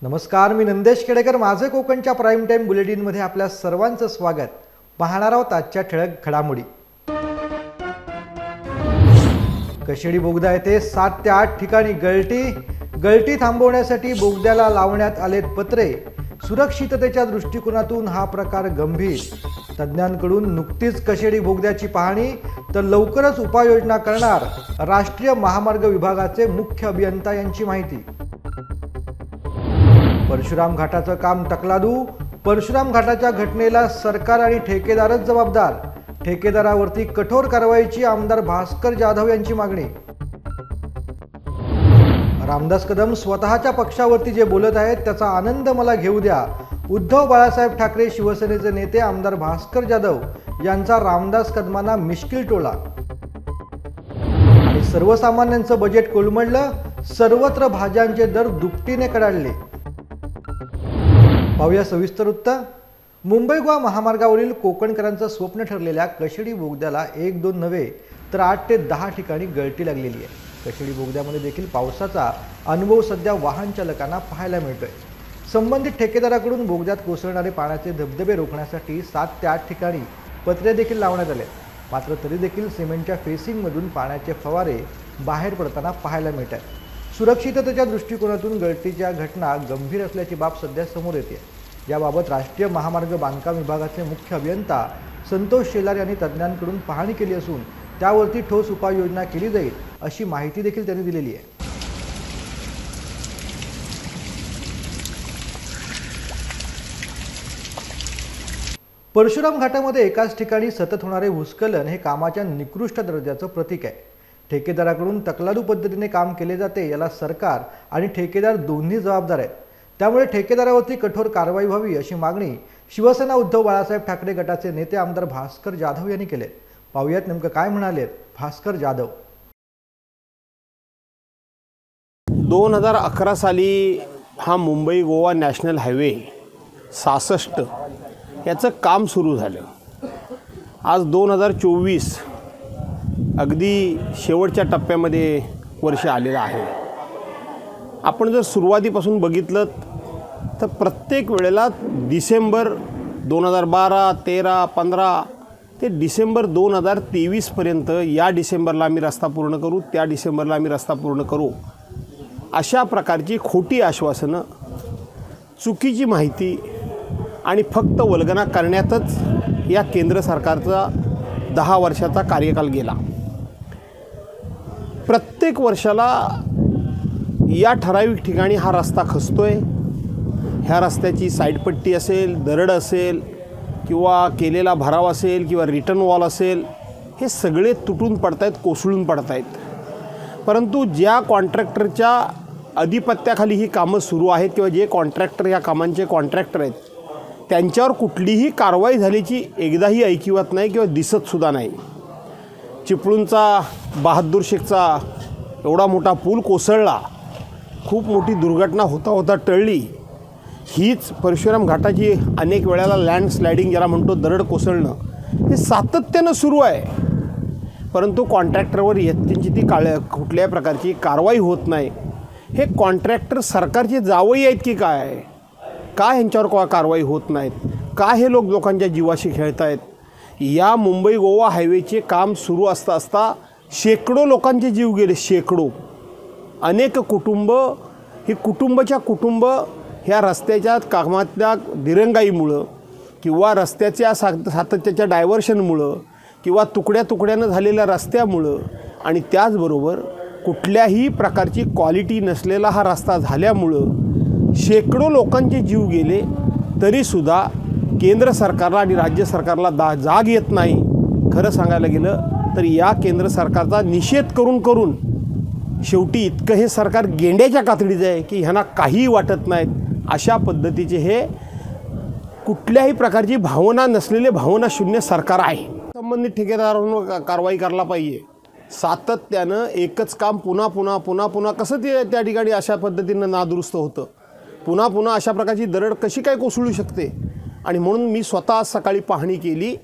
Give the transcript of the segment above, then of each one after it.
नमस्कार, मी नंदेश केडेकर. माझे कोकणच्या प्राईम टाइम बुलेटिनमध्ये आपल्या सर्वांचं स्वागत. पाहणार आहोत आजच्या ठळक घडामोडी. कशेडी बोगदा येथे 7 ते 8 ठिकाणी गळती थांबवण्यासाठी बोगद्याला लावण्यात आलेत पत्रे. सुरक्षिततेच्या दृष्टिकोनातून हा प्रकार गंभीर. तज्ज्ञांकडून नुकतीच कशेडी बोगद्याची पाहणी, तर लवकरच उपाययोजना करणार राष्ट्रीय महामार्ग विभागाचे मुख्य अभियंता यांची माहिती. परशुराम घाटाचं काम तकलादू. परशुराम घाटाच्या घटनेला सरकार आणि ठेकेदारच जबाबदार. ठेकेदारावरती कठोर कारवाईची आमदार भास्कर जाधव यांची मागणी. रामदास कदम स्वतःच्या पक्षावरती जे बोलत आहेत त्याचा आनंद मला घेऊ द्या. उद्धव बाळासाहेब ठाकरे शिवसेनेचे नेते आमदार भास्कर जाधव यांचा रामदास कदमांना मिश्किल टोला. आणि सर्वसामान्यांचं बजेट कोलमडलं. सर्वत्र भाज्यांचे दर दुपटीने कडाडले. पाहूया सविस्तर वृत्त. मुंबई गोवा महामार्गावरील कोकणकरांचं स्वप्न ठरलेल्या कशेडी बोगद्याला 1-2 नव्हे तर 8 ते 10 ठिकाणी गळती लागलेली आहे. कशेडी बोगद्यामध्ये देखील पावसाचा अनुभव सध्या वाहन चालकांना पाहायला मिळतोय. संबंधित ठेकेदाराकडून बोगद्यात कोसळणारे पाण्याचे धबधबे रोखण्यासाठी 7 ते 8 ठिकाणी पत्रे देखील लावण्यात आले. मात्र तरी देखील सिमेंटच्या फेसिंगमधून पाण्याचे फवारे बाहेर पडताना पाहायला मिळत आहेत. सुरक्षिततेच्या दृष्टिकोनातून गळतीच्या घटना गंभीर असल्याची बाब सध्या समोर येते. याबाबत राष्ट्रीय महामार्ग बांधकाम विभागाचे मुख्य अभियंता संतोष शेलार यांनी तज्ज्ञांकडून पाहणी केली असून त्यावरती ठोस उपाययोजना केली जाईल अशी माहिती देखील त्यांनी दिलेली आहे. परशुराम घाटामध्ये एकाच ठिकाणी सतत होणारे भूस्खलन हे कामाच्या निकृष्ट दर्जाचं प्रतीक आहे. ठेकेदाराकडून तकलादू पद्धतीने काम केले जाते. याला सरकार आणि ठेकेदार दोन्ही जबाबदार आहेत. त्यामुळे ठेकेदारावरती कठोर कारवाई व्हावी अशी मागणी शिवसेना उद्धव बाळासाहेब ठाकरे गटाचे नेते आमदार भास्कर जाधव यांनी केले. पाहुयात नेमकं काय म्हणालेत भास्कर जाधव. 2011 साली हा मुंबई गोवा नॅशनल हायवे 66 याचं काम सुरू झालं. आज 2024 अगदी शेवटच्या टप्प्यामध्ये वर्ष आलेलं आहे. आपण जर सुरुवातीपासून बघितलं तर प्रत्येक वेळेला डिसेंबर 2012, 13, 15 ते डिसेंबर 2023पर्यंत या डिसेंबरला आम्ही रस्ता पूर्ण करू, त्या डिसेंबरला आम्ही रस्ता पूर्ण करू, अशा प्रकारची खोटी आश्वासनं, चुकीची माहिती आणि फक्त वल्गना करण्यातच या केंद्र सरकारचा 10 वर्षाचा कार्यकाल गेला. प्रत्येक वर्षाला या ठराविक ठिकाणी हा रस्ता खचतोय. ह्या रस्त्याची साईडपट्टी असेल, दरड असेल किंवा केलेला भराव असेल किंवा रिटर्न वॉल असेल, हे सगळे तुटून पडत आहेत, कोसळून पडत आहेत. परंतु ज्या कॉन्ट्रॅक्टरच्या अधिपत्याखाली ही कामं सुरू आहेत किंवा जे कॉन्ट्रॅक्टर या कामांचे कॉन्ट्रॅक्टर आहेत त्यांच्यावर कुठलीही कारवाई झाल्याची एकदाही ऐकिवात नाही किंवा दिसतसुद्धा नाही. चिपळूणचा बहादूर शेखचा एवढा मोठा पूल कोसळला, खूप मोठी दुर्घटना होता टळली. हीच परशुराम घाटाची अनेक वेळेला लँडस्लायडिंग ज्याला म्हणतो, दरड कोसळणं, हे सातत्यानं सुरू आहे. परंतु कॉन्ट्रॅक्टरवर त्यांची ती कुठल्याही प्रकारची कारवाई होत नाही. हे कॉन्ट्रॅक्टर सरकारचे जावई आहेत की काय? का ह्यांच्यावर कारवाई होत नाहीत? का हे लोकांच्या जीवाशी खेळत आहेत? या मुंबई गोवा हायवेचे काम सुरू असता शेकडो लोकांचे जीव गेले. शेकडो, अनेक कुटुंब, ही कुटुंब ह्या रस्त्याच्या कामातल्या दिरंगाईमुळं किंवा रस्त्याच्या सातत्याच्या डायव्हर्शनमुळं किंवा तुकड्यानं झालेल्या रस्त्यामुळं आणि त्याचबरोबर कुठल्याही प्रकारची क्वालिटी नसलेला हा रस्ता झाल्यामुळं शेकडो लोकांचे जीव गेले. तरीसुद्धा केंद्र सरकारला आणि राज्य सरकारला जाग येत नाही. खरं सांगायला गेलं तर या केंद्र सरकारचा निषेध करून शेवटी इतकं हे सरकार गेंड्याच्या कातडीचं आहे की ह्यांना काहीही वाटत नाहीत. अशा पद्धतीचे हे कुठल्याही प्रकारची भावना नसलेले, भावनाशून्य सरकार आहे. संबंधित ठेकेदारांवर कारवाई करायला पाहिजे. सातत्यानं एकच काम पुन्हा कसं ते त्या ठिकाणी अशा पद्धतीनं नादुरुस्त होतं? पुन्हा अशा प्रकारची दरड कशी काय कोसळू शकते? आणि म्हणून मी स्वतः सकाळी पाहणी केली.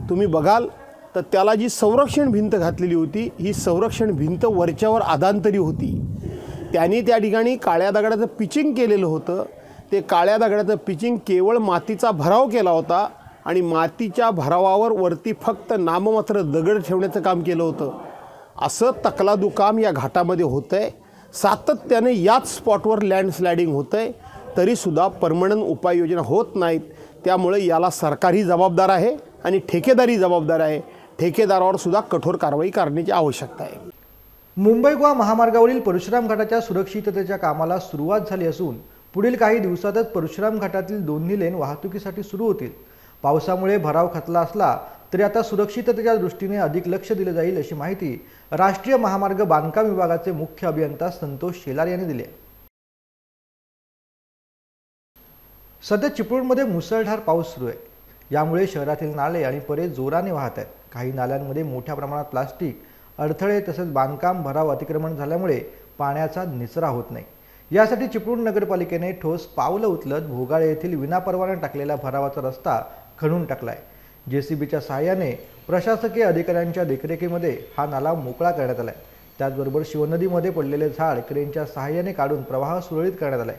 तुम्ही बघाल तर त्याला जी संरक्षण भिंत घातलेली होती, ही संरक्षण भिंत वरच्यावर अधांतरी होती. त्यांनी त्या ठिकाणी काळ्या दगडाचं पिचिंग केलेलं होतं. ते काळ्या दगडाचं पिचिंग केवळ मातीचा भराव केला होता आणि मातीच्या भरावावर वरती फक्त नाममात्र दगड ठेवण्याचं काम केलं होतं. असं तकलादू काम या घाटामध्ये होतं आहे. सातत्याने याच स्पॉटवर लँडस्लायडिंग होतं आहे, तरीसुद्धा परमनंट उपाययोजना होत नाहीत. त्यामुळे याला सरकारही जबाबदार आहे आणि ठेकेदारी जबाबदार आहे. ठेकेदारावर सुद्धा कठोर कारवाई करण्याची आवश्यकता आहे. मुंबई गोवा महामार्गावरील परशुराम घाटाच्या सुरक्षिततेच्या कामाला सुरुवात झाली असून पुढील काही दिवसातच परशुराम घाटातील दोन्ही लेन वाहतुकीसाठी सुरू होतील. पावसामुळे भराव खचला असला तरी आता सुरक्षिततेच्या दृष्टीने अधिक लक्ष दिले जाईल अशी माहिती राष्ट्रीय महामार्ग बांधकाम विभागाचे मुख्य अभियंता संतोष शेलार यांनी दिली आहे. सध्या चिपळूणमध्ये मुसळधार पाऊस सुरू आहे. यामुळे शहरातील नाले आणि परे जोराने वाहत आहेत. काही नाल्यांमध्ये मोठ्या प्रमाणात प्लास्टिक, अडथळे तसेच बांधकाम भराव अतिक्रमण झाल्यामुळे पाण्याचा निचरा होत नाही. यासाठी चिपळूण नगरपालिकेने ठोस पावलं उचलत भोगाळे येथील विनापरवाना टाकलेला भरावाचा रस्ता खणून टाकलाय. JCBच्या सहाय्याने प्रशासकीय अधिकाऱ्यांच्या देखरेखीमध्ये हा नाला मोकळा करण्यात आलाय. त्याचबरोबर शिवनदीमध्ये पडलेले झाड क्रेनच्या सहाय्याने काढून प्रवाह सुरळीत करण्यात आलाय.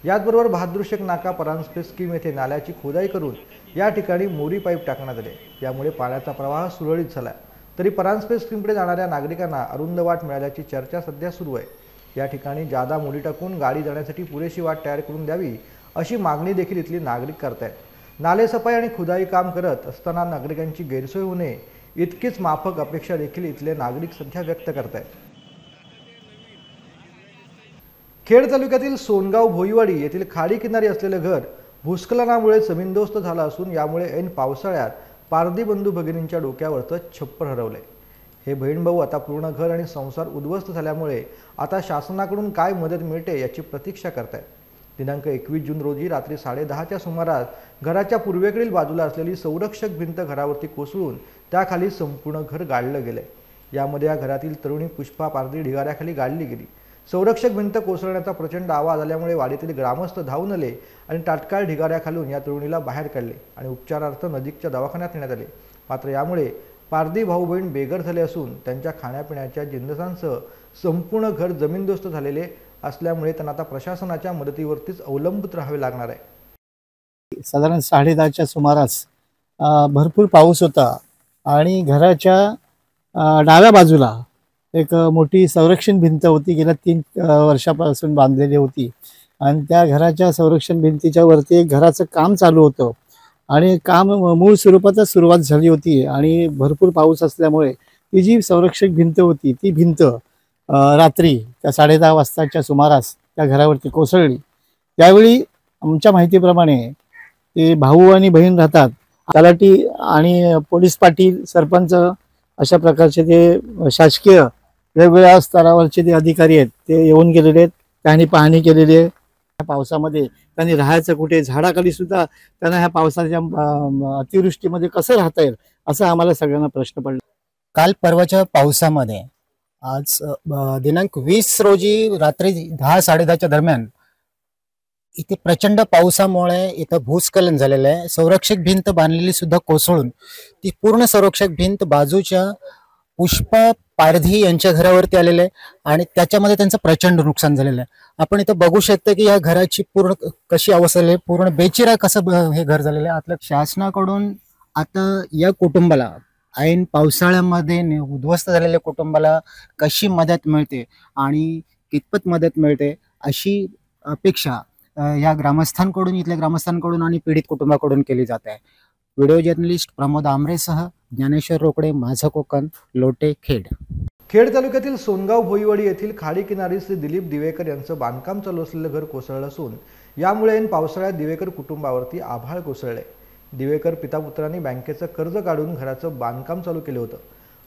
याचबरोबर बहादूरशेख नाका परांजपे स्कीम येथे नाल्याची खोदाई करून या ठिकाणी मोरी पाईप टाकण्यात आले. यामुळे पाण्याचा प्रवाह सुरळीत झाला. तरी परांजपे स्कीमकडे जाणाऱ्या नागरिकांना अरुंद वाट मिळाल्याची चर्चा सध्या सुरू आहे. या ठिकाणी जादा मोडी टाकून गाडी जाण्यासाठी पुरेशी वाट तयार करून द्यावी अशी मागणी देखील इथली नागरिक करतायत. नाले सफाई आणि खुदाई काम करत असताना नागरिकांची गैरसोय होऊ नये इतकीच माफक अपेक्षा देखील इथले नागरिक सध्या व्यक्त करतायत. खेड तालुक्यातील सोनगाव भोईवाडी येथील खाडी किनारी असलेले घर भूस्खलनामुळे जमीनदोस्त झालं असून यामुळे ऐन पावसाळ्यात पारधी बंधू भगिनींच्या डोक्यावरचं छप्पर हरवलंय. हे बहीण भाऊ आता पूर्ण घर आणि संसार उद्ध्वस्त झाल्यामुळे आता शासनाकडून काय मदत मिळते याची प्रतीक्षा करतायत. दिनांक 21 जून रोजी रात्री 10:30च्या सुमारास घराच्या पूर्वेकडील बाजूला असलेली संरक्षक भिंत घरावरती कोसळून त्याखाली संपूर्ण घर गाडलं गेलंय. यामध्ये या घरातील तरुणी पुष्पा पारधी ढिगाऱ्याखाली गाडली गेली. संरक्षक भिंत कोसळण्याचा प्रचंड आवाज आल्यामुळे वाडीतील ग्रामस्थ धावून आले आणि तात्काळ ढिगाऱ्याखालून या तरुणीला बाहेर काढले आणि उपचारार्थ नजीकच्या दवाखान्यात नेण्यात आले. मात्र यामुळे पारधी भाऊ बहीण बेघर झाले असून त्यांच्या खाण्यापिण्याच्या जिन्नसांसह संपूर्ण घर जमीनदोस्त झालेले असल्यामुळे त्यांना आता प्रशासनाच्या मदतीवरतीच अवलंबित राहावे लागणार आहे. साधारण 10:30च्या सुमारास भरपूर पाऊस होता आणि घराच्या डाव्या बाजूला एक मोठी संरक्षण भिंत होती. गेल्या 3 वर्षापासून बांधलेली होती आणि त्या घराच्या संरक्षण भिंतीच्या वरती एक घराचं काम चालू होतं आणि काम मूळ स्वरूपातच सुरुवात झाली होती आणि भरपूर पाऊस असल्यामुळे ती जी संरक्षक भिंत होती ती भिंत रात्री त्या 10:30 वाजताच्या सुमारास त्या घरावरती कोसळली. त्यावेळी आमच्या माहितीप्रमाणे ते भाऊ आणि बहीण राहतात. तलाठी आणि पोलीस पाटील, सरपंच अशा प्रकारचे ते शासकीय वेगवेगळ्या स्तरावरचे ते अधिकारी आहेत ते येऊन गेलेले आहेत. त्यांनी पाहणी केलेली आहे. पावसामध्ये त्यांनी राहायचं कुठे, झाडाखाली सुद्धा त्यांना ह्या पावसाच्या अतिवृष्टीमध्ये कसं राहता येईल असं आम्हाला सगळ्यांना प्रश्न पडला. काल परवाच्या पावसामध्ये आज दिनांक 20 रोजी रात्री 10-10:30च्या दरम्यान इथे प्रचंड पावसामुळे इथं भूस्खलन झालेलं आहे. संरक्षक भिंत बांधलेली सुद्धा कोसळून ती पूर्ण संरक्षक भिंत बाजूच्या पुष्पा पारधी यांच्या घरावरती आलेलं आहे आणि त्याच्यामध्ये त्यांचं प्रचंड नुकसान झालेलं आहे. आपण इथं बघू शकता की या घराची पूर्ण कशी अवस्था आहे, पूर्ण बेचिरा कसं हे घर झालेलं आहे. आता शासनाकडून आता या कुटुंबाला ऐन पावसाळ्यामध्ये उद्ध्वस्त झालेल्या कुटुंबाला कशी मदत मिळते आणि कितपत मदत मिळते अशी अपेक्षा या ग्रामस्थांकडून, इथल्या ग्रामस्थांकडून आणि पीडित कुटुंबाकडून केली जात आहे. व्हिडिओ जर्नलिस्ट प्रमोद आमरेसह ज्ञानेश्वर रोकडे, माझं कोकण, लोटे, खेड. खेड तालुक्यातील सोनगाव भोईवाडी येथील खाडी किनारी श्री दिलीप दिवेकर यांचं बांधकाम चालू असलेलं घर कोसळलं असून यामुळे ऐन पावसाळ्यात दिवेकर कुटुंबावरती आभाळ कोसळले. दिवेकर पितापुत्रांनी बँकेचं कर्ज काढून घराचं बांधकाम चालू केलं होतं.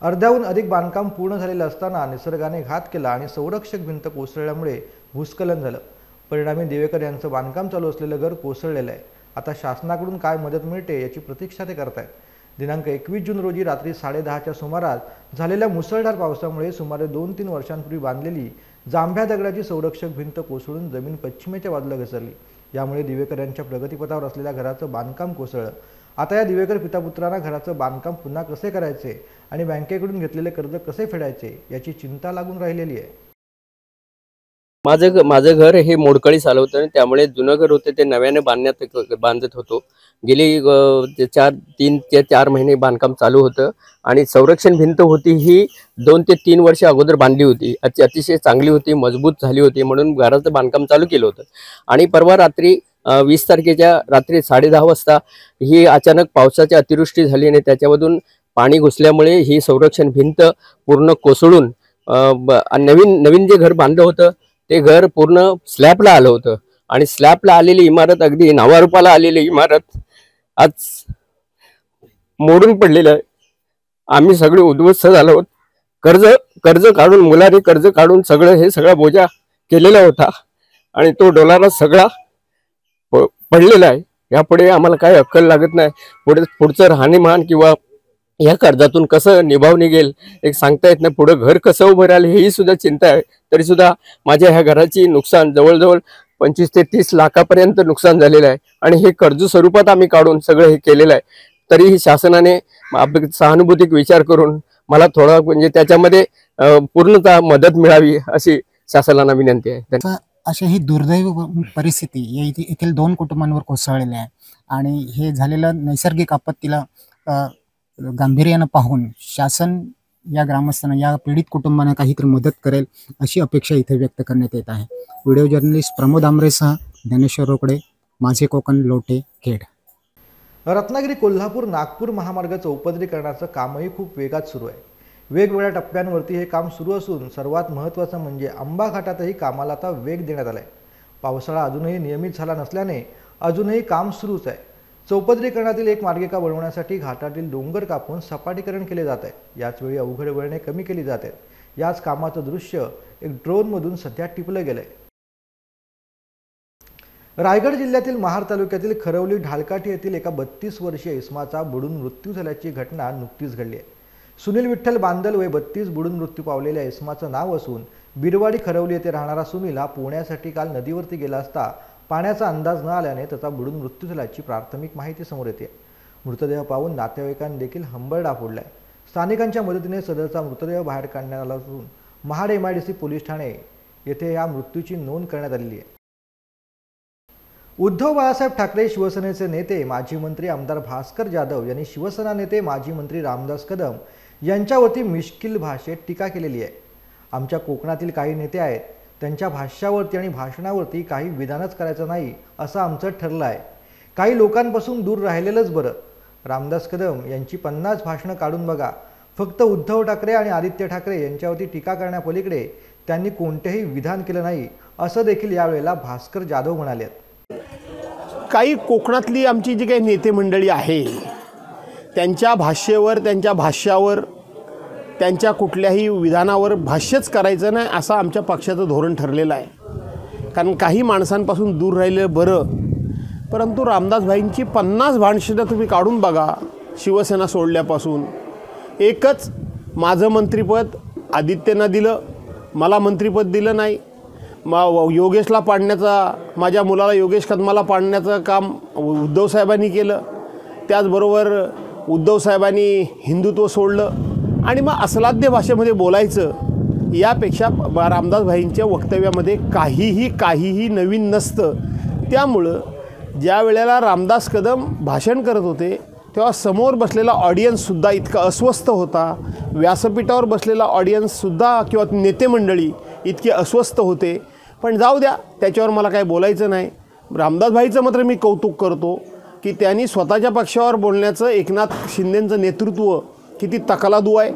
अर्ध्याहून अधिक बांधकाम पूर्ण झालेलं असताना निसर्गाने घात केला आणि संरक्षक भिंत कोसळल्यामुळे भूस्खलन झालं. परिणामी दिवेकर यांचं बांधकाम चालू असलेलं घर कोसळलेलं आहे. आता शासनाकडून काय मदत मिळते याची प्रतीक्षा ते करतायत. दिनांक 21 जून रोजी रात्री 10:30च्या सुमारास झालेल्या मुसळधार पावसामुळे सुमारे 2-3 वर्षांपूर्वी बांधलेली जांभ्या दगडाची संरक्षक भिंत कोसळून जमीन पश्चिमेच्या बाजूला घसरली. यामुळे दिवेकर यांच्या प्रगतीपथावर असलेल्या घराचं बांधकाम कोसळलं. आता या दिवेकर पितापुत्रांना घराचं बांधकाम पुन्हा कसे करायचे आणि बँकेकडून घेतलेले कर्ज कसे फेडायचे याची चिंता लागून राहिलेली आहे. माझं घर हे मोडकळी चालवतं आणि त्यामुळे जुनं घर होते ते नव्याने बांधत होतो. गेली 3 ते 4 महिने बांधकाम चालू होतं आणि संरक्षण भिंत होती ही 2 ते 3 वर्ष अगोदर बांधली होती. अतिशय चांगली होती, मजबूत झाली होती, म्हणून घराचं बांधकाम चालू केलं होतं. आणि परवा रात्री 20 तारखेच्या रात्री 10:30 वाजता ही अचानक पावसाची अतिवृष्टी झाली आणि त्याच्यामधून पाणी घुसल्यामुळे ही संरक्षण भिंत पूर्ण कोसळून नवीन जे घर बांधलं होतं ते घर पूर्ण स्लॅबला आलं होतं. आणि स्लॅबला आलेली इमारत, अगदी नावारूपाला आलेली इमारत आज मोडून पडलेलं आहे. आम्ही सगळे उद्ध्वस्त झालो आहोत. कर्ज काढून, मुलाने कर्ज काढून सगळा बोजा केलेला होता आणि तो डोलारा सगळा पडलेला आहे. यापुढे आम्हाला काही अक्कल लागत नाही. पुढचं राहणीमान किंवा या कर्जातून कसं निभाव निघेल एक सांगता येत नाही. पुढे घर कसं उभं राहिलं हेही सुद्धा चिंता आहे. तरी सुद्धा माझ्या ह्या घराची नुकसान जवळजवळ 25 ते 30 लाखापर्यंत नुकसान झालेलं आहे आणि हे कर्ज स्वरूपात आम्ही काढून सगळं हे केलेलं आहे. तरीही शासनाने सहानुभूतीक विचार करून मला थोडा म्हणजे त्याच्यामध्ये पूर्णतः मदत मिळावी अशी शासनाला विनंती आहे. अशी ही दुर्दैव परिस्थिती येथील 2 कुटुंबांवर कोसळलेली आहे आणि हे झालेलं नैसर्गिक आपत्तीला गांभीर्यानं पाहून शासन या ग्रामस्थांना, या पीडित कुटुंबांना काहीतरी मदत करेल अशी अपेक्षा इथे व्यक्त करण्यात येत आहे. व्हिडिओ जर्नलिस्ट प्रमोद आमरेसह ज्ञानेश्वर रोकडे, माझे कोकण, लोटे, खेड. रत्नागिरी कोल्हापूर नागपूर महामार्ग चौपदरीकरणाचं कामही खूप वेगात सुरू आहे. वेगवेगळ्या टप्प्यांवरती हे काम सुरू असून सर्वात महत्त्वाचं म्हणजे आंबा घाटातही कामाला आता वेग देण्यात आला आहे. पावसाळा अजूनही नियमित झाला नसल्याने अजूनही काम सुरूच आहे. चौपदरीकरणातील एक मार्गिका बनवण्यासाठी घाटातील डोंगर कापून सपाटीकरण केले जात आहे. याचवेळी अवघड वळणे कमी केली जात आहेत. याच कामाचं दृश्य एक ड्रोनमधून सध्या टिपलं गेलंय. रायगड जिल्ह्यातील महाड तालुक्यातील खरवली ढालकाठी येथील एका 32 वर्षीय इसमाचा बुडून मृत्यू झाल्याची घटना नुकतीच घडली आहे. सुनील विठ्ठल बांदल वय 32 बुडून मृत्यू पावलेल्या इसमाचं नाव असून बिरवाडी खरवली येथे राहणारा सुनील हा पोहण्यासाठी काल नदीवरती गेला असता पाण्याचा अंदाज न आल्याने त्याचा बुडून मृत्यू झाल्याची प्राथमिक माहिती समोर येते. मृतदेह पाहून नातेवाईकांनी देखील हंबरडा फोडलाय. स्थानिकांच्या मदतीने सदरचा मृतदेह बाहेर काढण्यात आला असून महाड MIDC पोलीस ठाणे येथे या मृत्यूची नोंद करण्यात आलेली आहे. उद्धव बाळासाहेब ठाकरे, शिवसेनेचे नेते माजी मंत्री आमदार भास्कर जाधव यांनी शिवसेना नेते माजी मंत्री रामदास कदम यांच्यावरती मिश्किल भाषेत टीका केलेली आहे. आमच्या कोकणातील काही नेते आहेत, त्यांच्या भाष्यावरती आणि भाषणावरती काही विधानच करायचं नाही असं आमचं ठरलं आहे. काही लोकांपासून दूर राहिलेलंच बरं. रामदास कदम यांची 50 भाषणं काढून बघा. फक्त उद्धव ठाकरे आणि आदित्य ठाकरे यांच्यावरती टीका करण्यापलीकडे त्यांनी कोणतेही विधान केलं नाही असं देखील यावेळेला भास्कर जाधव म्हणाले. काही कोकणातली आमची जी काही नेते मंडळी आहे त्यांच्या भाषेवर, त्यांच्या भाष्यावर, त्यांच्या कुठल्याही विधानावर भाष्यच करायचं नाही असं आमच्या पक्षाचं धोरण ठरलेलं आहे. कारण काही माणसांपासून दूर राहिलेलं बरं. परंतु रामदासभाईंची 50 भाषणं तुम्ही काढून बघा. शिवसेना सोडल्यापासून एकच माझं मंत्रिपद आदित्यनं दिलं, मला मंत्रिपद दिलं नाही. योगेशला पाडण्याचा, माझ्या मुलाला योगेश कदमाला पाडण्याचं काम उद्धवसाहेबांनी केलं. त्याचबरोबर उद्धवसाहेबांनी हिंदुत्व सोडलं आणि मग अस्लाद्य भाषेमध्ये बोलायचं. यापेक्षा रामदासभाईंच्या वक्तव्यामध्ये काहीही नवीन नसतं. त्यामुळं ज्या वेळेला रामदास कदम भाषण करत होते तेव्हा समोर बसलेला ऑडियन्ससुद्धा इतका अस्वस्थ होता. व्यासपीठावर बसलेला ऑडियन्ससुद्धा किंवा नेते मंडळी इतके अस्वस्थ होते. पण जाऊ द्या, त्याच्यावर मला काही बोलायचं नाही. रामदासभाईचं मात्र मी कौतुक करतो की त्यांनी स्वतःच्या पक्षावर बोलण्याचं, एकनाथ शिंदेंचं नेतृत्व किती तकलादू आहे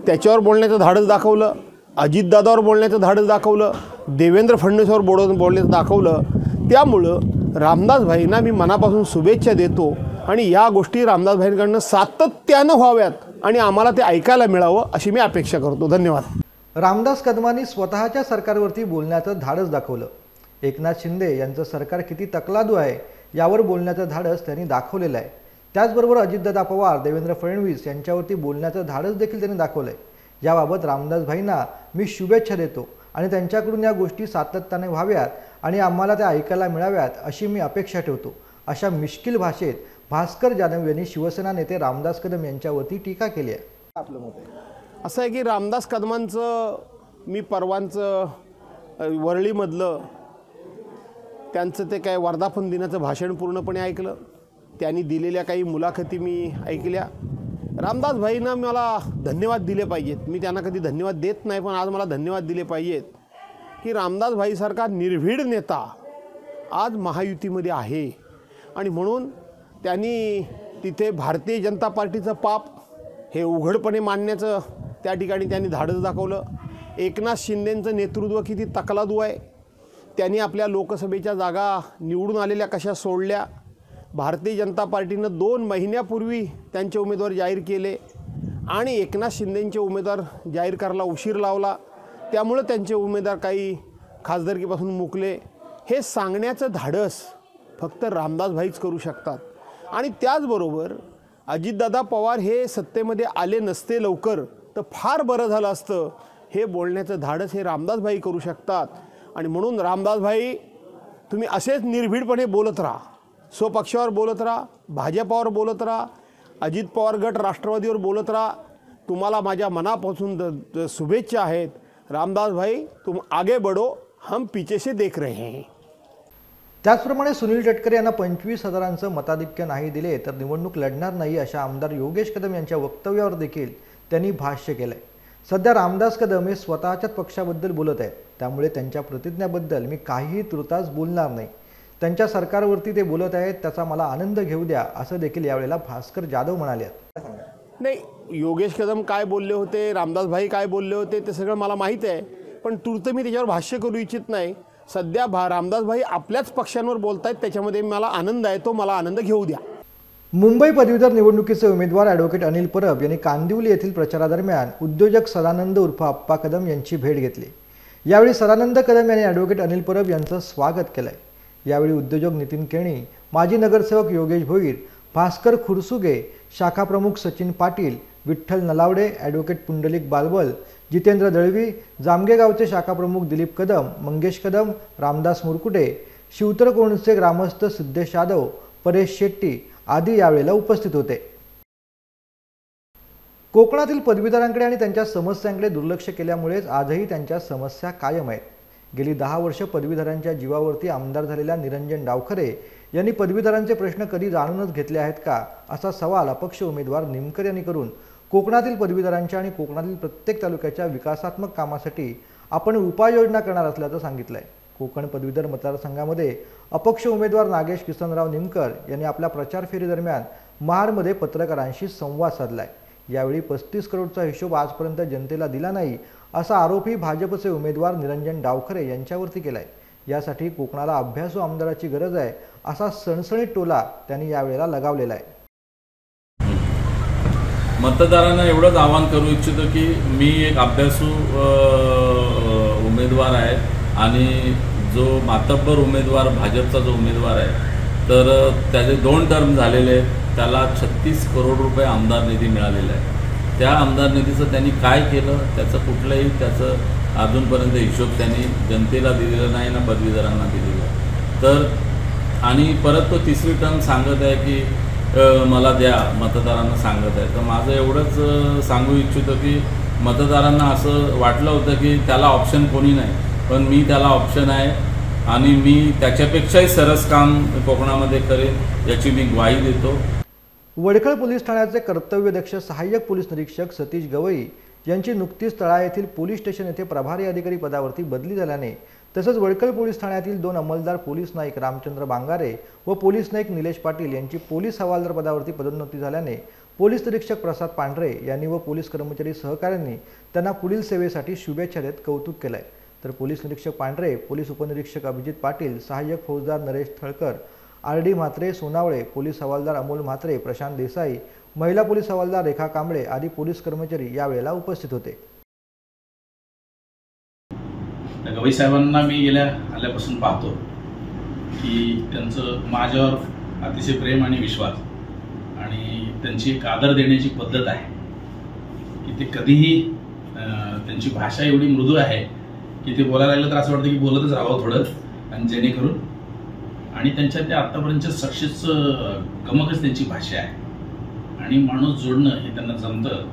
त्याच्यावर बोलण्याचं धाडस दाखवलं. अजितदादावर बोलण्याचं धाडस दाखवलं. देवेंद्र फडणवीसवर बोलण्याचं दाखवलं. त्यामुळं रामदासभाईंना मी मनापासून शुभेच्छा देतो आणि या गोष्टी रामदासभाईंकडनं सातत्यानं व्हाव्यात आणि आम्हाला ते ऐकायला मिळावं अशी मी अपेक्षा करतो. धन्यवाद. रामदास कदमांनी स्वतःच्या सरकारवरती बोलण्याचं धाडस दाखवलं. एकनाथ शिंदे यांचं सरकार किती तकलादू आहे यावर बोलण्याचं धाडस त्यांनी दाखवलेलं आहे. त्याचबरोबर अजितदादा पवार, देवेंद्र फडणवीस यांच्यावरती बोलण्याचं धाडस देखील त्यांनी दाखवलं आहे. याबाबत रामदासभाईंना मी शुभेच्छा देतो आणि त्यांच्याकडून या गोष्टी सातत्याने व्हाव्यात आणि आम्हाला त्या ऐकायला मिळाव्यात अशी मी अपेक्षा ठेवतो. अशा मिश्किल भाषेत भास्कर जाधव यांनी शिवसेना नेते रामदास कदम यांच्यावरती टीका केली आहे. असं आहे की रामदास कदमांचं मी परवांचं वरळीमधलं त्यांचं ते काय वर्धापन दिनाचं भाषण पूर्णपणे ऐकलं. त्यांनी दिलेल्या काही मुलाखती मी ऐकल्या. रामदास भाईंना मला धन्यवाद दिले पाहिजेत. मी त्यांना कधी धन्यवाद देत नाही, पण आज मला धन्यवाद दिले पाहिजेत की रामदास भाईसारखा निर्भीड नेता आज महायुतीमध्ये आहे. आणि म्हणून त्यांनी तिथे भारतीय जनता पार्टीचं पाप हे उघडपणे मांडण्याचं त्या ठिकाणी त्यांनी धाडस दाखवलं. एकनाथ शिंदेंचं नेतृत्व किती तकलादू आहे. त्यांनी आपल्या लोकसभेच्या जागा निवडून आलेल्या कशा सोडल्या. भारतीय जनता पार्टीनं 2 महिन्यापूर्वी त्यांचे उमेदवार जाहीर केले आणि एकनाथ शिंदेंचे उमेदवार जाहीर करायला उशीर लावला. त्यामुळे त्यांचे उमेदवार काही खासदारकीपासून मुकले. हे सांगण्याचं धाडस फक्त रामदास भाईच करू शकतात. आणि त्याचबरोबर अजितदादा पवार हे सत्तेमध्ये आले नसते लवकर तर फार बरं झालं असतं, हे बोलण्याचं धाडस हे रामदास भाई करू शकतात. आणि म्हणून रामदास भाई, तुम्ही असेच निर्भीडपणे बोलत राहा. स्वपक्षावर बोलत राहा, भाजपावर बोलत राहा, अजित पवार गट राष्ट्रवादीवर बोलत राहा. तुम्हाला माझ्या मनापासून शुभेच्छा आहेत. रामदास भाई, तुम आगे बढ़ो, हम पीछे से देख रहे हैं. त्याचप्रमाणे सुनील तटकरे यांना 25,000 मताधिक्य नाही दिले तर निवडणूक लढणार नाही अशा आमदार योगेश कदम यांच्या वक्तव्यावर देखील त्यांनी भाष्य केलंय. सध्या रामदास कदम हे स्वतःच्याच पक्षाबद्दल बोलत आहेत, त्यामुळे त्यांच्या प्रतिज्ञाबद्दल मी काहीही तुर्तास बोलणार नाही. त्यांच्या सरकारवरती ते बोलत आहेत, त्याचा मला आनंद घेऊ द्या, असं देखील यावेळेला भास्कर जाधव म्हणाले. नाही, योगेश कदम काय बोलले होते, रामदास भाई काय बोलले होते ते सगळं मला माहीत आहे, पण तूर्त मी त्याच्यावर भाष्य करू इच्छित नाही. सध्या रामदास भाई आपल्याच पक्षांवर बोलत आहेत, त्याच्यामध्ये मला आनंद आहे, तो मला आनंद घेऊ द्या. मुंबई पदवीधर निवडणुकीचे उमेदवार ॲडव्होकेट अनिल परब यांनी कांदिवली येथील प्रचारादरम्यान उद्योजक सदानंद उर्फ अप्पा कदम यांची भेट घेतली. यावेळी सदानंद कदम यांनी ॲडव्होकेट अनिल परब यांचं स्वागत केलंय. यावेळी उद्योजक नितीन केणी, माजी नगरसेवक योगेश भोईर, भास्कर खुरसुगे, शाखा प्रमुख सचिन पाटील, विठ्ठल नलावडे, ॲडव्होकेट पुंडलिक बालबल, जितेंद्र दळवी, जामगे गावचे शाखा प्रमुख दिलीप कदम, मंगेश कदम, रामदास मुरकुटे, शिवतरकोणचे ग्रामस्थ सिद्धेश यादव, परेश शेट्टी आदी यावेळेला उपस्थित होते. कोकणातील पदवीधरांकडे आणि त्यांच्या समस्यांकडे दुर्लक्ष केल्यामुळेच आजही त्यांच्या समस्या कायम आहेत. गेली 10 वर्ष पदवीधरांच्या जीवावरती आमदार झालेल्या निरंजन डावखरे यांनी पदवीधरांचे प्रश्न कधी जाणूनच घेतले आहेत का, असा सवाल अपक्ष उमेदवार निमकर यांनी करून कोकणातील पदवीधरांच्या आणि कोकणातील प्रत्येक तालुक्याच्या विकासात्मक कामासाठी आपण उपाययोजना करणार असल्याचं सांगितलंय. कोकण पदवीधर मतदारसंघामध्ये अपक्ष उमेदवार नागेश किसनराव निमकर यांनी आपल्या प्रचार फेरीदरम्यान महाडमध्ये पत्रकारांशी संवाद साधलाय. यावेळी 35 करोडचा हिशोब आजपर्यंत जनतेला दिला नाही असा आरोपही भाजपचे उमेदवार निरंजन डावखरे यांच्यावरती केलाय. यासाठी कोकणाला अभ्यासू आमदाराची गरज आहे असा सणसणीत टोला त्यांनी यावेळेला लगावलेला आहे. मतदारांना एवढंच आवाहन करू इच्छितो की मी एक अभ्यासू उमेदवार आहे आणि जो मातब्बर उमेदवार भाजपचा जो उमेदवार आहे तर त्याचे 2 टर्म झालेले आहेत. त्याला 36 करोड रुपये आमदार निधी मिळालेला आहे. त्या आमदार निधीचं त्यांनी काय केलं त्याचं कुठलंही त्याचं अजूनपर्यंत हिशोब त्यांनी जनतेला दिलेला नाही ना पदवीधरांना दिलेला. तर आणि परत तो 3री टर्म सांगत आहे की मला द्या, मतदारांना सांगत आहे. तर माझं एवढंच सांगू इच्छितो की मतदारांना असं वाटलं होतं की त्याला ऑप्शन कोणी नाही, पण मी त्याला ऑप्शन आहे आणि मी त्याच्यापेक्षाही सरस काम कोकणामध्ये करेन याची मी ग्वाही देतो. वडखळ पोलीस ठाण्याचे कर्तव्यदक्ष सहाय्यक पोलीस निरीक्षक सतीश गवई यांची नुकतीच तळा येथील पोलीस स्टेशन येथे प्रभारी अधिकारी पदावरती बदली झाल्याने तसंच वडखळ पोलीस ठाण्यातील 2 अंमलदार पोलीस नाईक रामचंद्र बांगारे व पोलीस नाईक निलेश पाटील यांची पोलीस हवालदार पदावरती पदोन्नती झाल्याने पोलीस निरीक्षक प्रसाद पांढरे यांनी व पोलीस कर्मचारी सहकाऱ्यांनी त्यांना पुढील सेवेसाठी शुभेच्छा देत कौतुक केलंय. तर पोलीस निरीक्षक पांढरे, पोलीस उपनिरीक्षक अभिजित पाटील, सहाय्यक फौजदार नरेश थळकर, आर.डी. म्हात्रे सोनावळे, पोलीस हवालदार अमोल म्हात्रे, प्रशांत देसाई, महिला पोलीस हवालदार रेखा कांबळे आदी पोलीस कर्मचारी यावेळेला उपस्थित होते. गवई साहेबांना मी आल्यापासून पाहतो की त्यांचं माझ्यावर अतिशय प्रेम आणि विश्वास आणि त्यांची एक आदर देण्याची पद्धत आहे की ते कधीही त्यांची भाषा एवढी मृदू आहे की ते बोलायला लागलं तर असं वाटतं की बोलतच राहावं थोडं, आणि जेणेकरून आणि त्यांच्या त्या आत्तापर्यंतच्या सक्सेस गमकच त्यांची भाषा आहे आणि माणूस जोडणं हे त्यांना जमतं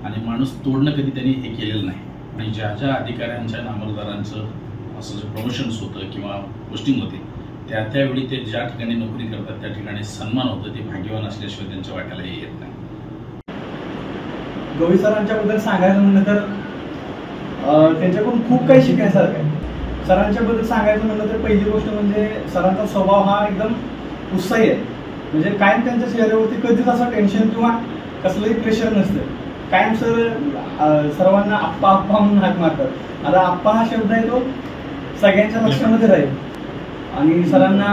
आणि माणूस तोडणं कधी त्यांनी हे केलेलं नाही. आणि ज्या ज्या अधिकाऱ्यांच्या अंमलदारांचं असं जे प्रमोशन्स होतं किंवा पोस्टिंग होते त्यावेळी ते ज्या ठिकाणी नोकरी करतात त्या ठिकाणी सन्मान होतं, ते भाग्यवान असल्याशिवाय त्यांच्या वाट्यालाही येत नाही. गवई सरांच्याबद्दल सांगायचं म्हणलं तर त्यांच्याकडून खूप काही शिकण्यासारखं आहे. सरांच्याबद्दल सांगायचं म्हणलं तर पहिली गोष्ट म्हणजे सरांचा स्वभाव हा एकदम उत्साही आहे. म्हणजे कायम त्यांच्या चेहऱ्यावरती कधीच असं टेन्शन किंवा कसलंही प्रेशर नसतं. कायम सर्वांना आप्पा आप्पा म्हणून हाक मारतात. आता आप्पा हा शब्द आहे तो सगळ्यांच्या लक्षामध्ये राहील. आणि सरांना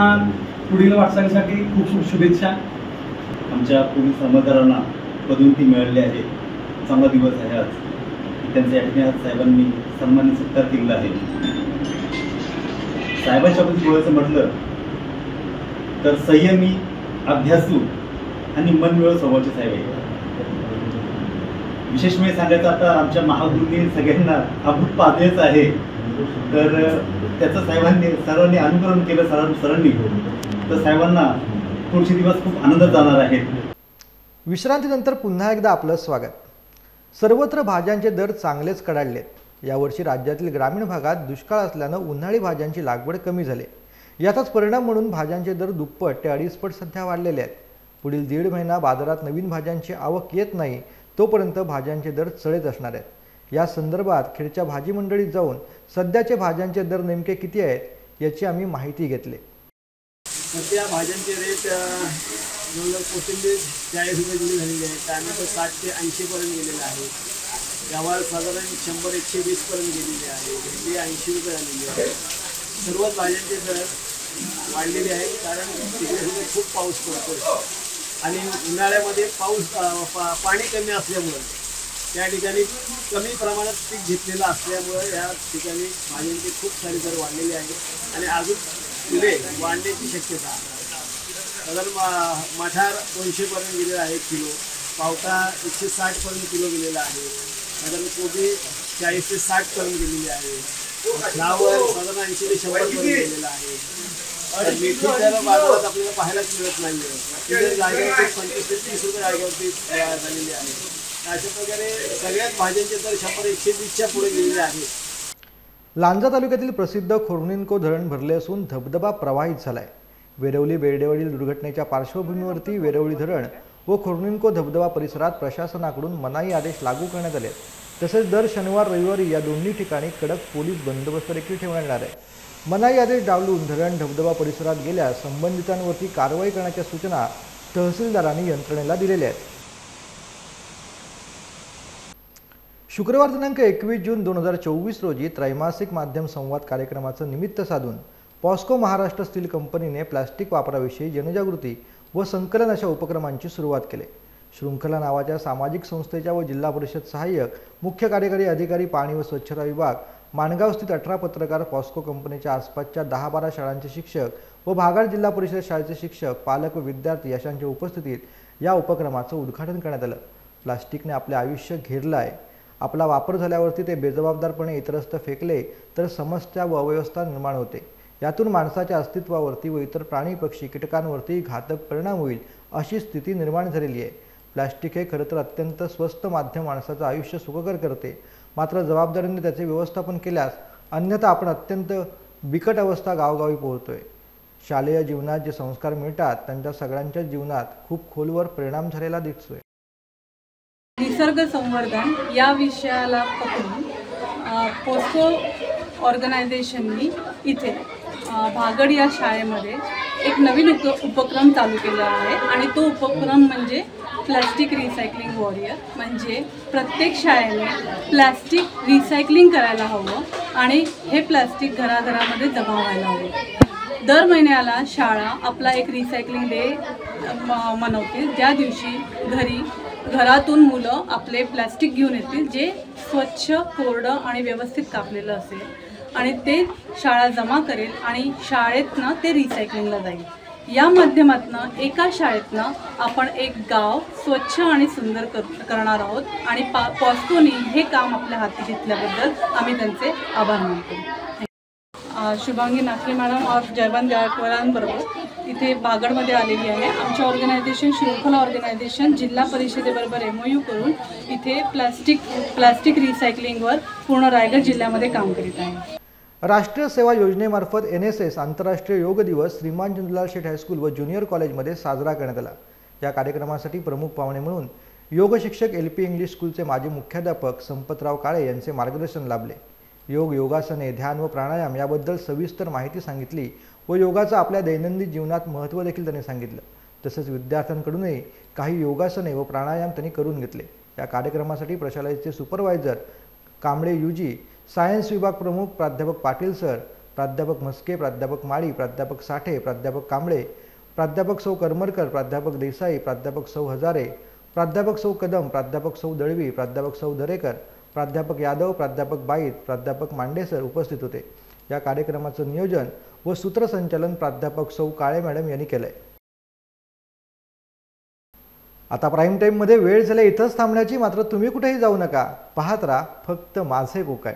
पुढील वाटचालीसाठी खूप खूप शुभेच्छा. आमच्या पोलीस कर्मचाऱ्यांना पदोन्नती मिळाली आहे. चांगला दिवस आहे आज. त्यांच्या या आज साहेबांनी सन्मानित सत्कार केलेला आहे. साहेबांच्या बद्दल बोलायचं म्हटलं तर संयमी, अभ्यासू आणि मनमिळावू स्वभावाचे साहेब आहे. विशेष म्हणजे सांगायचं आता आमच्या महागुरूंनी सगळ्यांना अभूत पादयच आहे. तर त्याचं सर्वांनी अनुकरण केलं सरांनी तर साहेबांना पुढचे दिवस खूप आनंदात जाणार आहेत. विश्रांतीनंतर पुन्हा एकदा आपलं स्वागत. सर्वत्र भाज्यांचे दर चांगलेच कडाडलेत. यावर्षी राज्यातील ग्रामीण भागात दुष्काळ असल्यानं उन्हाळी भाज्यांची लागवड कमी झाली. याचाच परिणाम म्हणून भाज्यांचे दर दुप्पट ते 2.5 पट सध्या वाढलेले आहेत. पुढील 1.5 महिना बाजारात नवीन भाज्यांची आवक येत नाही तोपर्यंत भाज्यांचे दर चढत असणार आहेत. या संदर्भात खेडच्या भाजी मंडळीत जाऊन सध्याचे भाज्यांचे दर नेमके किती आहेत याची आम्ही माहिती घेतली. सध्या भाज्यांचे रेट जवळजवळ कोथिंबीर 40 रुपये जुडी झालेली आहे. टॅमॅटो 60 ते 80 पर्यंत गेलेला आहे. गवार साधारण 100-120 पर्यंत गेलेली आहे. भेंडी 80 रुपये झालेली आहे. सर्वच भाज्यांचे दर वाढलेले आहेत कारण तिकडे खूप पाऊस पडतो आणि उन्हाळ्यामध्ये पाणी कमी असल्यामुळं त्या ठिकाणी कमी प्रमाणात पीक घेतलेलं असल्यामुळं या ठिकाणी भाज्यांचे खूप सारे दर वाढलेले आहेत आणि अजून पुढे वाढण्याची शक्यता. साधारण मठार 200 पर्यंत गेलेला आहे किलो. पावटा 160 पर्यंत किलो गेलेला आहे. साधारण कोबी 40 ते 60 पर्यंत गेलेली आहे. फ्लावर साधारण 80 ते 100 पर्यंत गेलेला आहे. मेथी तर बाजारात आपल्याला पाहायलाच मिळत नाही आहे. जागेवरती 25 ते 30 रुपये जागेवरती तयार झालेली आहे. अशा प्रकारे सगळ्याच भाज्यांचे दर 100-120च्या पुढे गेलेले आहेत. लांजा तालुक्यातील प्रसिद्ध खोर्निन्को धरण भरले असून धबधबा प्रवाहित झालाय. वेरवली बेर्डेवरील दुर्घटनेच्या पार्श्वभूमीवरती वेरवली धरण व खोर्निन्को धबधबा परिसरात प्रशासनाकडून मनाई आदेश लागू करण्यात आले. तसेच दर शनिवार रविवारी या दोन्ही ठिकाणी कडक पोलीस बंदोबस्त देखील ठेवण्यात येणार आहे. मनाई आदेश डावलून धरण धबधबा परिसरात गेल्यास संबंधितांवरती कारवाई करण्याच्या सूचना तहसीलदारांनी यंत्रणेला दिलेल्या आहेत. शुक्रवार दिनांक 21 जून 2024 रोजी त्रैमासिक माध्यम संवाद कार्यक्रमाचं निमित्त साधून पॉस्को महाराष्ट्र स्टील कंपनीने प्लास्टिक वापराविषयी जनजागृती व संकलन अशा उपक्रमांची सुरुवात केली. शृंखला नावाच्या सामाजिक संस्थेच्या व जिल्हा परिषद सहाय्यक मुख्य कार्यकारी अधिकारी पाणी व स्वच्छता विभाग माणगाव स्थित 18 पत्रकार पॉस्को कंपनीच्या आसपासच्या 10-12 शाळांचे शिक्षक व भागाड जिल्हा परिषद शाळेचे शिक्षक पालक व विद्यार्थी अशांच्या उपस्थितीत या उपक्रमाचं उद्घाटन करण्यात आलं. प्लास्टिकने आपले आयुष्य घेरलं आहे. आपला वापर झाल्यावरती ते बेजबाबदारपणे इतरस्त फेकले तर समस्या व अव्यवस्था निर्माण होते. यातून माणसाच्या अस्तित्वावरती व इतर प्राणी पक्षी कीटकांवरती घातक परिणाम होईल अशी स्थिती निर्माण झालेली आहे. प्लास्टिक हे खरं तर अत्यंत स्वस्त माध्यम माणसाचं आयुष्य सुखकर करते. मात्र जबाबदारीने त्याचे व्यवस्थापन केल्यास अन्यथा आपण अत्यंत बिकट अवस्था गावगावी पोहोचतोय. शालेय जीवनात जे संस्कार मिळतात त्यांच्या सगळ्यांच्या जीवनात खूप खोलवर परिणाम झालेला दिसतोय. निसर्ग संवर्धन या विषयाला पकडून पोस्को ऑर्गनायझेशननी इथे भागड या शाळेमध्ये एक नवीन उपक्रम चालू केला आहे आणि तो उपक्रम म्हणजे प्लास्टिक रिसायकलिंग वॉरियर. म्हणजे प्रत्येक शाळेने प्लास्टिक रिसायकलिंग करायला हवं आणि हे प्लास्टिक घराघरामध्ये जमा व्हायला हवं. दर महिन्याला शाळा आपला एक रिसायकलिंग डे मनवतील. ज्या दिवशी घरातून मुलं आपले प्लास्टिक घेऊन येतील जे स्वच्छ, कोरडं आणि व्यवस्थित कापलेलं असेल आणि ते शाळा जमा करेल आणि शाळेतनं ते रिसायकलिंगला जाईल. या माध्यमातून एका शाळेतनं आपण एक गाव स्वच्छ आणि सुंदर करणार आहोत आणि पॉस्कोनी हे काम आपल्या हाती घेतल्याबद्दल आम्ही त्यांचे आभार मानतो. शुभांगी नाखले मॅडम और जयवंत गायकवाडांबरोबर इथे बागडमध्ये आलेली आहे. आमच्या ऑर्गनायझेशन शृंखला ऑर्गनायझेशन जिल्हा परिषदेबरोबर MOU करून इथे प्लास्टिक रिसायकलिंगवर पूर्ण रायगड जिल्ह्यामध्ये काम करीत आहे. राष्ट्रीय सेवा योजनेमार्फत NSS आंतरराष्ट्रीय योग दिवस श्रीमान चंद्रलाल शेठ हायस्कूल व ज्युनियर कॉलेजमध्ये साजरा करण्यात आला। या कार्यक्रमासाठी प्रमुख पाहुणे म्हणून योग शिक्षक LP इंग्लिश स्कूलचे माजी मुख्याध्यापक संपतराव काळे यांचे मार्गदर्शन लाभले। योग, योगासने, ध्यान व प्राणायाम याबद्दल सविस्तर माहिती सांगितली व योगाचं आपल्या दैनंदिन जीवनात महत्त्व देखील त्यांनी सांगितलं। तसेच विद्यार्थ्यांकडूनही काही योगासने व प्राणायाम त्यांनी करून घेतले। या कार्यक्रमासाठी प्रशालेचे सुपरवायझर कांबळे UG, सायन्स विभाग प्रमुख प्राध्यापक पाटील सर, प्राध्यापक म्हस्के, प्राध्यापक माळी, प्राध्यापक साठे, प्राध्यापक कांबळे, प्राध्यापक सौ करमरकर, प्राध्यापक देसाई, प्राध्यापक सौ हजारे, प्राध्यापक सौ कदम, प्राध्यापक सौ दळवी, प्राध्यापक सौ दरेकर, प्राध्यापक यादव, प्राध्यापक बाईत, प्राध्यापक मांडेसर उपस्थित होते। या कार्यक्रमाचं नियोजन व सूत्रसंचालन प्राध्यापक सौ काळे मॅडम यांनी केलंय। आता प्राईम टाईममध्ये वेळ झाल्या इथंच थांबण्याची, मात्र तुम्ही कुठेही जाऊ नका, पाहत राहा फक्त माझे कोकाय।